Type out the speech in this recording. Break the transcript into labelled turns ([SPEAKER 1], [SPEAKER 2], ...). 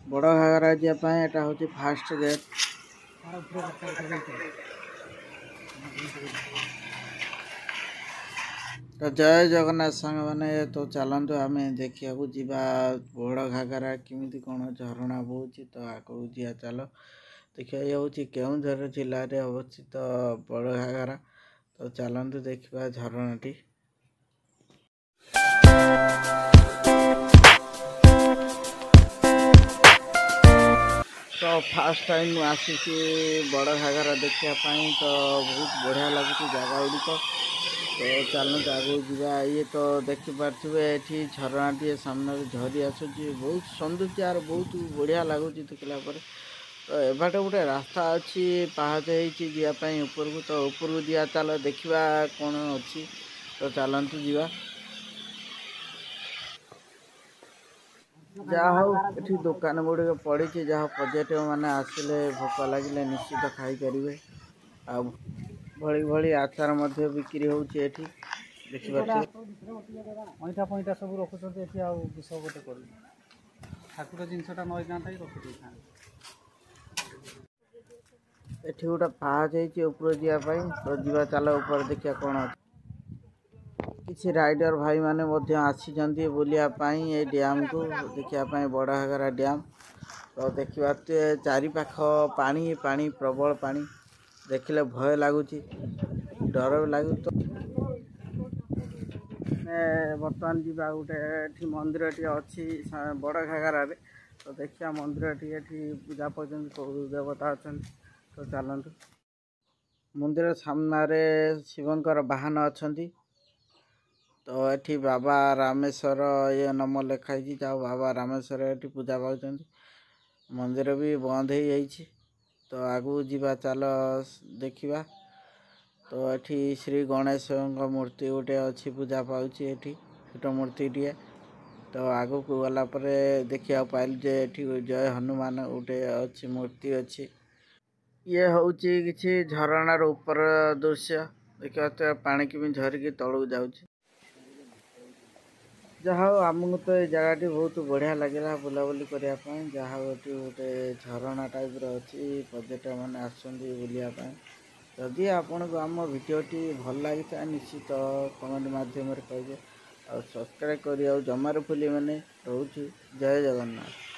[SPEAKER 1] बड़ घाघरा जापाई एटा होची fast gate. तो जय जगन्नाथ सांग मैंने तो चलतु आम देखा जीवा बड़ घाघरा किमिति कौन झरणा बोची। तो आगे जा चल देखा ये हूँ केउंझर जिले में अवस्थित बड़ घाघरा। तो चलतु देखा झरणाटी। तो फास्ट टाइम आसी बड़ घाघरा देखापी तो बहुत बढ़िया लगुच जगह गुड़िक। तो चलते आगे जा ये तो देखिपे ये झरणा टी सामने झरी आसूँ बहुत सौंदर्य और बहुत बढ़िया लगुच देखला। तो एबाटे गोटे रास्ता अच्छी पाहाच होगापी ऊपर को। तो ऊपर को दिया चल देखा कौन अच्छी। तो चलतु जा जहाँ हूँ दुकान गुड़िक पड़ी जहाँ पर्यटक मैंने आसिले भोक लगे निश्चित खाई पारे। आ भली भली आचार बिक्री होती देखिए
[SPEAKER 2] अईटा फईटा सब रखुच्च विष गोटे कर ठाकुर जिनसा नई था रखी
[SPEAKER 1] एठी गोटे पाहाच ऊपर जावाई। तो जीवा चल ऊपर देखिए कौन अच्छे। किसी राइडर भाई माने आसी बुलापाई ये डैम को देखापी बड़ घाघरा डैम। तो देखा चारिपाख पानी पानी प्रबल पानी देखिले भय लगुच डर भी लगुच। तो बर्तमान जीवा गोटे मंदिर टी अच्छी बड़ घाघरा। तो देखिए मंदिर टी पूजा पाठ कौ देवता अच्छा। तो चलतु मंदिर सामने शिवंकर वाहन अच्छा। तो ये बाबा रामेश्वर ये नंबर लिखाई जाओ बाबा रामेश्वर ये पूजा पाँच मंदिर भी बंद हो जाइए। तो आगू जीवा चल देखा। तो ये श्री गणेश मूर्ति गोटे अच्छी पूजा पाँच छोट मूर्ति टे। तो आगू को गला देखा पाइल जे जय हनुमान गोटे अच्छी मूर्ति अच्छी। ये हूँ कि झरणार ऊपर दृश्य देखा पानी की झरिकी तलू जाऊँ। जहाँ आमको तो ये जगह बहुत बढ़िया लगे बुलाबुली करने। जहाँ गोटे झरणा टाइप अच्छी पर्यटक मैंने आसपाई। जदि आपण को आम भिडियोटी भल लगी निश्चित कमेंट मध्यम कहे। और सब्सक्राइब कर जमार भूल मैंने रोच। जय जगन्नाथ।